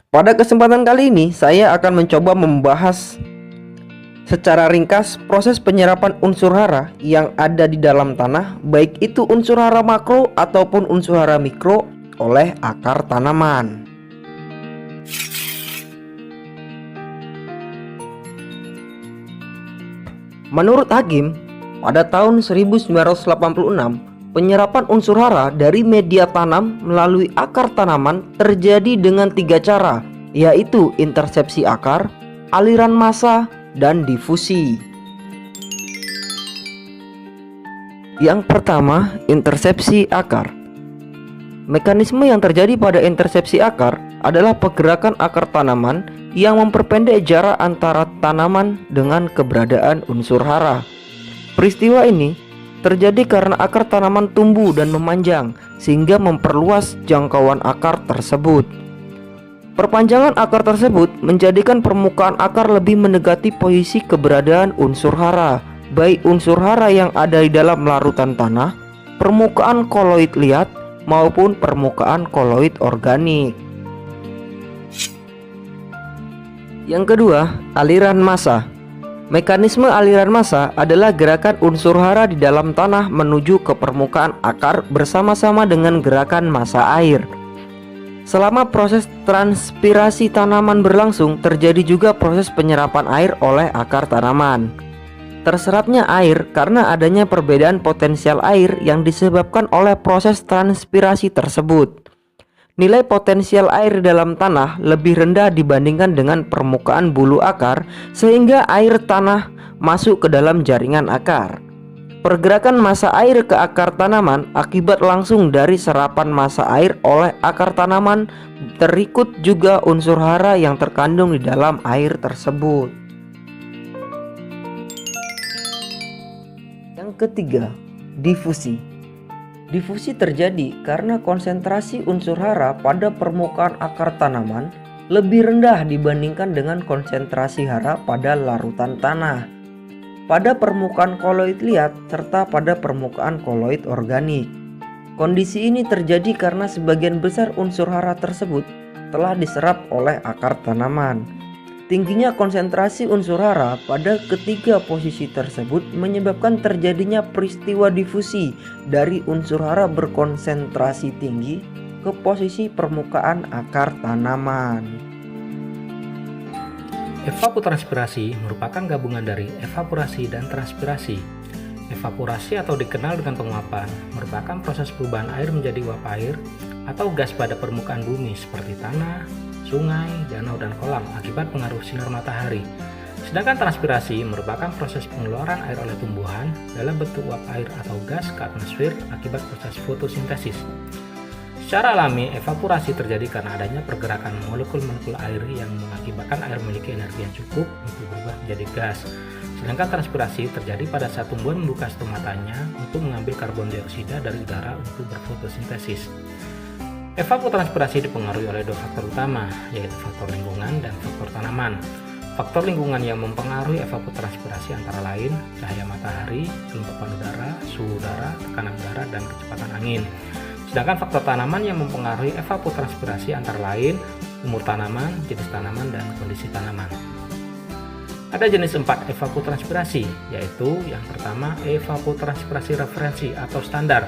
Pada kesempatan kali ini, saya akan mencoba membahas secara ringkas proses penyerapan unsur hara yang ada di dalam tanah, baik itu unsur hara makro ataupun unsur hara mikro oleh akar tanaman. Menurut Hakim, pada tahun 1986, penyerapan unsur hara dari media tanam melalui akar tanaman terjadi dengan 3 cara, yaitu intersepsi akar, aliran massa, dan difusi. Yang pertama, intersepsi akar. Mekanisme yang terjadi pada intersepsi akar adalah pergerakan akar tanaman yang memperpendek jarak antara tanaman dengan keberadaan unsur hara. Peristiwa ini terjadi karena akar tanaman tumbuh dan memanjang sehingga memperluas jangkauan akar tersebut. Perpanjangan akar tersebut menjadikan permukaan akar lebih mendekati posisi keberadaan unsur hara, baik unsur hara yang ada di dalam larutan tanah, permukaan koloid liat, maupun permukaan koloid organik. Yang kedua, aliran massa. Mekanisme aliran massa adalah gerakan unsur hara di dalam tanah menuju ke permukaan akar bersama-sama dengan gerakan massa air. Selama proses transpirasi tanaman berlangsung, terjadi juga proses penyerapan air oleh akar tanaman. Terserapnya air karena adanya perbedaan potensial air yang disebabkan oleh proses transpirasi tersebut. Nilai potensial air di dalam tanah lebih rendah dibandingkan dengan permukaan bulu akar, sehingga air tanah masuk ke dalam jaringan akar. Pergerakan massa air ke akar tanaman akibat langsung dari serapan massa air oleh akar tanaman, terikut juga unsur hara yang terkandung di dalam air tersebut. Yang ketiga, difusi. Difusi terjadi karena konsentrasi unsur hara pada permukaan akar tanaman lebih rendah dibandingkan dengan konsentrasi hara pada larutan tanah, pada permukaan koloid liat, serta pada permukaan koloid organik. Kondisi ini terjadi karena sebagian besar unsur hara tersebut telah diserap oleh akar tanaman. Tingginya konsentrasi unsur hara pada ketiga posisi tersebut menyebabkan terjadinya peristiwa difusi dari unsur hara berkonsentrasi tinggi ke posisi permukaan akar tanaman. Evapotranspirasi merupakan gabungan dari evaporasi dan transpirasi. Evaporasi atau dikenal dengan penguapan merupakan proses perubahan air menjadi uap air atau gas pada permukaan bumi seperti tanah, sungai, danau, dan kolam akibat pengaruh sinar matahari. Sedangkan transpirasi merupakan proses pengeluaran air oleh tumbuhan dalam bentuk uap air atau gas ke atmosfer akibat proses fotosintesis. Secara alami, evaporasi terjadi karena adanya pergerakan molekul-molekul air yang mengakibatkan air memiliki energi yang cukup untuk berubah menjadi gas. Sedangkan transpirasi terjadi pada saat tumbuhan membuka stomatanya untuk mengambil karbon dioksida dari udara untuk berfotosintesis. Evapotranspirasi dipengaruhi oleh dua faktor utama, yaitu faktor lingkungan dan faktor tanaman. Faktor lingkungan yang mempengaruhi evapotranspirasi antara lain cahaya matahari, kelembapan udara, suhu udara, tekanan udara, dan kecepatan angin. Sedangkan faktor tanaman yang mempengaruhi evapotranspirasi antara lain umur tanaman, jenis tanaman, dan kondisi tanaman. Ada jenis 4 evapotranspirasi, yaitu yang pertama evapotranspirasi referensi atau standar,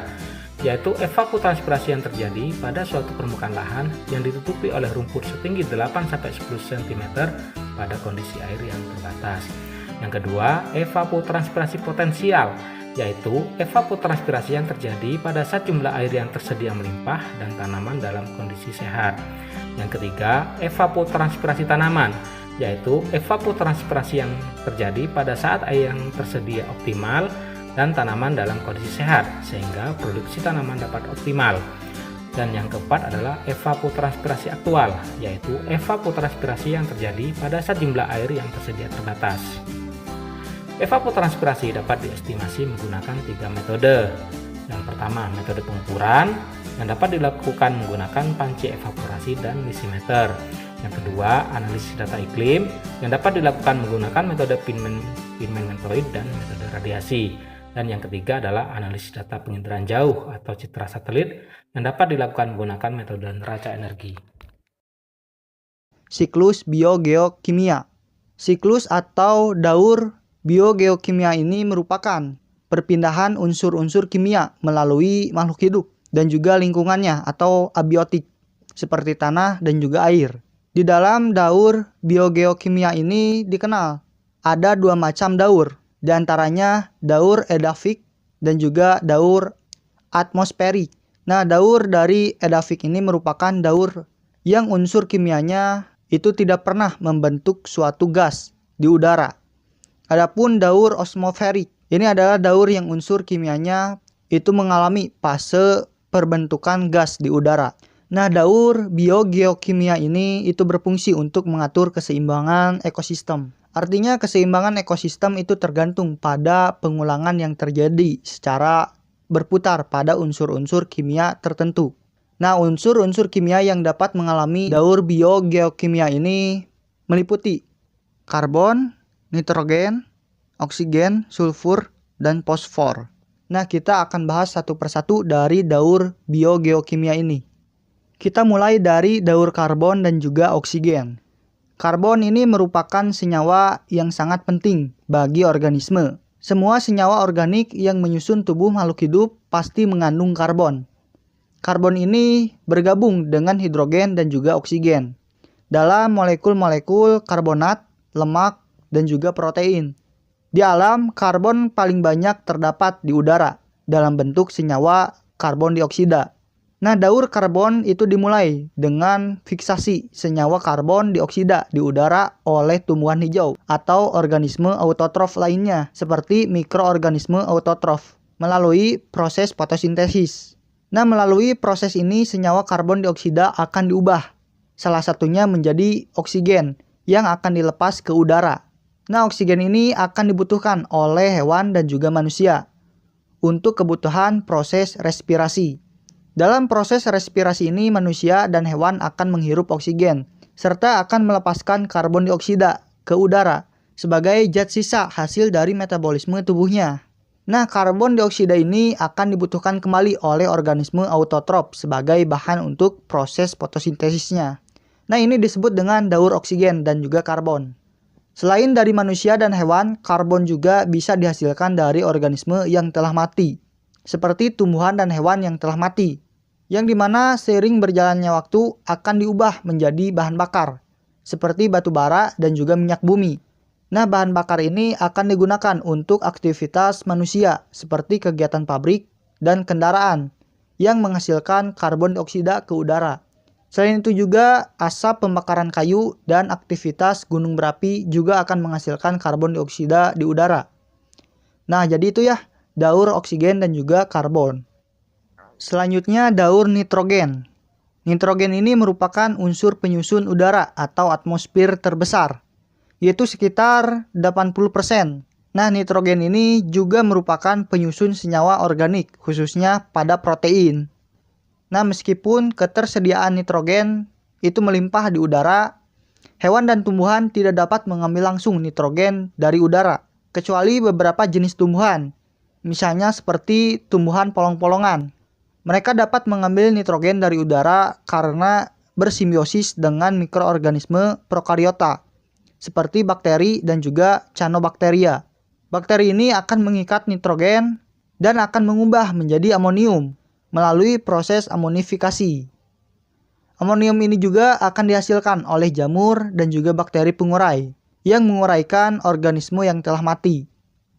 yaitu evapotranspirasi yang terjadi pada suatu permukaan lahan yang ditutupi oleh rumput setinggi 8-10 cm pada kondisi air yang terbatas. Yang kedua, evapotranspirasi potensial, yaitu evapotranspirasi yang terjadi pada saat jumlah air yang tersedia melimpah dan tanaman dalam kondisi sehat. Yang ketiga, evapotranspirasi tanaman, yaitu evapotranspirasi yang terjadi pada saat air yang tersedia optimal dan tanaman dalam kondisi sehat sehingga produksi tanaman dapat optimal. Dan yang keempat adalah evapotranspirasi aktual, yaitu evapotranspirasi yang terjadi pada saat jumlah air yang tersedia terbatas. Evapotranspirasi dapat diestimasi menggunakan 3 metode. Yang pertama, metode pengukuran yang dapat dilakukan menggunakan panci evaporasi dan lisimeter. Yang kedua, analisis data iklim yang dapat dilakukan menggunakan metode pinmentoid dan metode radiasi. Dan yang ketiga adalah analisis data penginderaan jauh atau citra satelit yang dapat dilakukan menggunakan metode neraca energi. siklus biogeokimia. Siklus atau daur biogeokimia ini merupakan perpindahan unsur-unsur kimia melalui makhluk hidup dan juga lingkungannya atau abiotik seperti tanah dan juga air. Di dalam daur biogeokimia ini dikenal ada 2 macam daur, di antaranya daur edafik dan juga daur atmosferik. Nah, daur dari edafik ini merupakan daur yang unsur kimianya itu tidak pernah membentuk suatu gas di udara. Adapun daur osmoferik, ini adalah daur yang unsur kimianya itu mengalami fase perbentukan gas di udara. Nah, daur biogeokimia ini itu berfungsi untuk mengatur keseimbangan ekosistem. Artinya keseimbangan ekosistem itu tergantung pada pengulangan yang terjadi secara berputar pada unsur-unsur kimia tertentu. Nah, unsur-unsur kimia yang dapat mengalami daur biogeokimia ini meliputi karbon, nitrogen, oksigen, sulfur, dan fosfor. Nah, kita akan bahas satu persatu dari daur biogeokimia ini. Kita mulai dari daur karbon dan juga oksigen. Karbon ini merupakan senyawa yang sangat penting bagi organisme. Semua senyawa organik yang menyusun tubuh makhluk hidup pasti mengandung karbon. Karbon ini bergabung dengan hidrogen dan juga oksigen dalam molekul-molekul karbonat, lemak, dan juga protein. Di alam, karbon paling banyak terdapat di udara dalam bentuk senyawa karbon dioksida. Nah, daur karbon itu dimulai dengan fiksasi senyawa karbon dioksida di udara oleh tumbuhan hijau atau organisme autotrof lainnya seperti mikroorganisme autotrof melalui proses fotosintesis. Nah, melalui proses ini senyawa karbon dioksida akan diubah, salah satunya menjadi oksigen yang akan dilepas ke udara. Nah, oksigen ini akan dibutuhkan oleh hewan dan juga manusia untuk kebutuhan proses respirasi. Dalam proses respirasi ini, manusia dan hewan akan menghirup oksigen, serta akan melepaskan karbon dioksida ke udara sebagai zat sisa hasil dari metabolisme tubuhnya. Nah, karbon dioksida ini akan dibutuhkan kembali oleh organisme autotrof sebagai bahan untuk proses fotosintesisnya. Nah, ini disebut dengan daur oksigen dan juga karbon. Selain dari manusia dan hewan, karbon juga bisa dihasilkan dari organisme yang telah mati, seperti tumbuhan dan hewan yang telah mati, yang dimana seiring berjalannya waktu akan diubah menjadi bahan bakar, seperti batu bara dan juga minyak bumi. Nah, bahan bakar ini akan digunakan untuk aktivitas manusia, seperti kegiatan pabrik dan kendaraan, yang menghasilkan karbon dioksida ke udara. Selain itu juga, asap pembakaran kayu dan aktivitas gunung berapi juga akan menghasilkan karbon dioksida di udara. Nah, jadi itu ya, daur oksigen dan juga karbon. Selanjutnya daur nitrogen. Nitrogen ini merupakan unsur penyusun udara atau atmosfer terbesar, yaitu sekitar 80%. Nah, nitrogen ini juga merupakan penyusun senyawa organik, khususnya pada protein. Nah, meskipun ketersediaan nitrogen itu melimpah di udara, hewan dan tumbuhan tidak dapat mengambil langsung nitrogen dari udara, kecuali beberapa jenis tumbuhan, misalnya seperti tumbuhan polong-polongan. Mereka dapat mengambil nitrogen dari udara karena bersimbiosis dengan mikroorganisme prokariota, seperti bakteri dan juga cyanobacteria. Bakteri ini akan mengikat nitrogen dan akan mengubah menjadi amonium melalui proses amonifikasi. Amonium ini juga akan dihasilkan oleh jamur dan juga bakteri pengurai yang menguraikan organisme yang telah mati.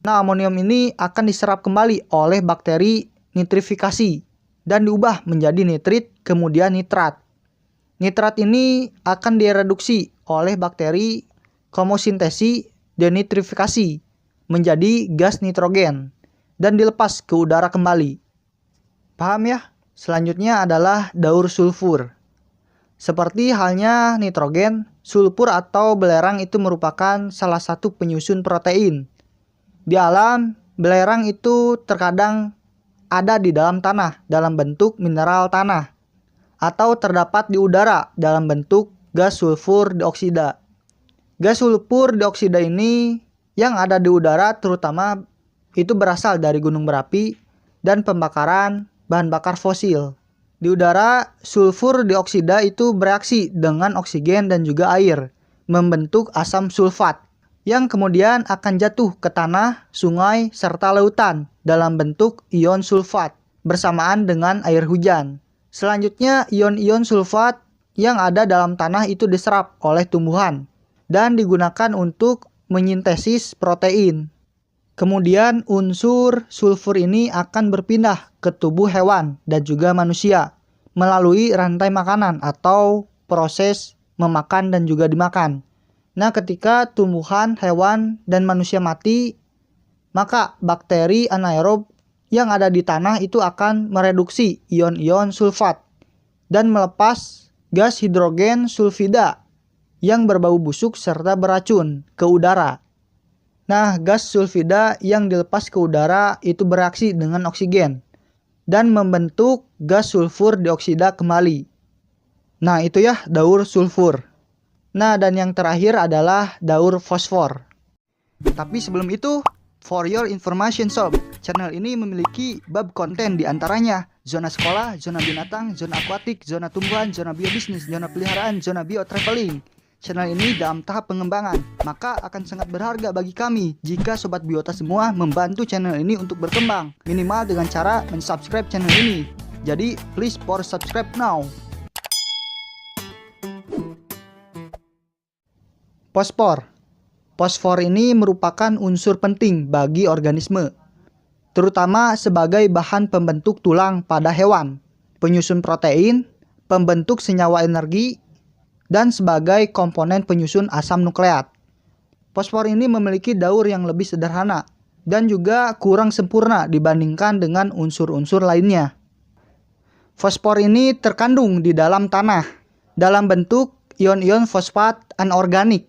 Nah, amonium ini akan diserap kembali oleh bakteri nitrifikasi dan diubah menjadi nitrit kemudian nitrat. Nitrat ini akan direduksi oleh bakteri komosintesi denitrifikasi menjadi gas nitrogen dan dilepas ke udara kembali. Paham ya? Selanjutnya adalah daur sulfur. Seperti halnya nitrogen, sulfur atau belerang itu merupakan salah satu penyusun protein. Di alam, belerang itu terkadang ada di dalam tanah dalam bentuk mineral tanah, atau terdapat di udara dalam bentuk gas sulfur dioksida. Gas sulfur dioksida ini yang ada di udara terutama itu berasal dari gunung berapi dan pembakaran bahan bakar fosil. Di udara, sulfur dioksida itu bereaksi dengan oksigen dan juga air, membentuk asam sulfat, yang kemudian akan jatuh ke tanah, sungai, serta lautan dalam bentuk ion sulfat, bersamaan dengan air hujan. Selanjutnya, ion-ion sulfat yang ada dalam tanah itu diserap oleh tumbuhan, dan digunakan untuk menyintesis protein. Kemudian unsur sulfur ini akan berpindah ke tubuh hewan dan juga manusia melalui rantai makanan atau proses memakan dan juga dimakan. Nah, ketika tumbuhan, hewan, dan manusia mati, maka bakteri anaerob yang ada di tanah itu akan mereduksi ion-ion sulfat dan melepas gas hidrogen sulfida yang berbau busuk serta beracun ke udara. Nah, gas sulfida yang dilepas ke udara itu bereaksi dengan oksigen dan membentuk gas sulfur dioksida kembali. Nah, itu ya daur sulfur. Nah, dan yang terakhir adalah daur fosfor. Tapi sebelum itu, for your information sob, channel ini memiliki bab konten di antaranya zona sekolah, zona binatang, zona akuatik, zona tumbuhan, zona biobisnis, zona peliharaan, zona biotraveling. Channel ini dalam tahap pengembangan, maka akan sangat berharga bagi kami jika Sobat Biota semua membantu channel ini untuk berkembang, minimal dengan cara mensubscribe channel ini. Jadi, please for subscribe now. Fosfor. Fosfor ini merupakan unsur penting bagi organisme, terutama sebagai bahan pembentuk tulang pada hewan, penyusun protein, pembentuk senyawa energi, dan sebagai komponen penyusun asam nukleat. Fosfor ini memiliki daur yang lebih sederhana dan juga kurang sempurna dibandingkan dengan unsur-unsur lainnya. Fosfor ini terkandung di dalam tanah dalam bentuk ion-ion fosfat anorganik.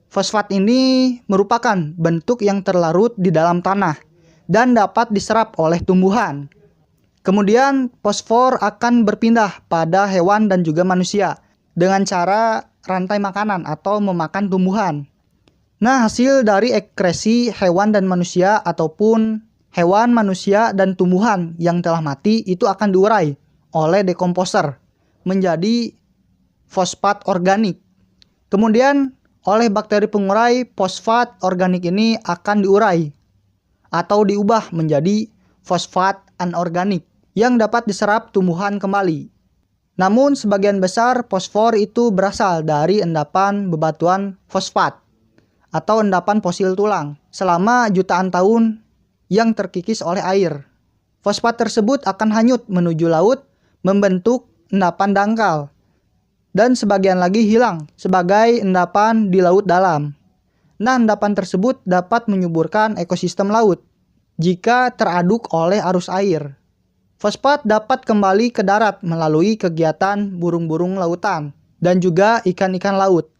Fosfat ini merupakan bentuk yang terlarut di dalam tanah dan dapat diserap oleh tumbuhan. Kemudian fosfor akan berpindah pada hewan dan juga manusia dengan cara rantai makanan atau memakan tumbuhan. Nah, hasil dari ekskresi hewan dan manusia ataupun hewan, manusia, dan tumbuhan yang telah mati itu akan diurai oleh dekomposer menjadi fosfat organik. Kemudian oleh bakteri pengurai, fosfat organik ini akan diurai atau diubah menjadi fosfat anorganik yang dapat diserap tumbuhan kembali. Namun sebagian besar fosfor itu berasal dari endapan bebatuan fosfat atau endapan fosil tulang selama jutaan tahun yang terkikis oleh air. Fosfat tersebut akan hanyut menuju laut membentuk endapan dangkal dan sebagian lagi hilang sebagai endapan di laut dalam. Nah, endapan tersebut dapat menyuburkan ekosistem laut jika teraduk oleh arus air. Fosfat dapat kembali ke darat melalui kegiatan burung-burung lautan dan juga ikan-ikan laut.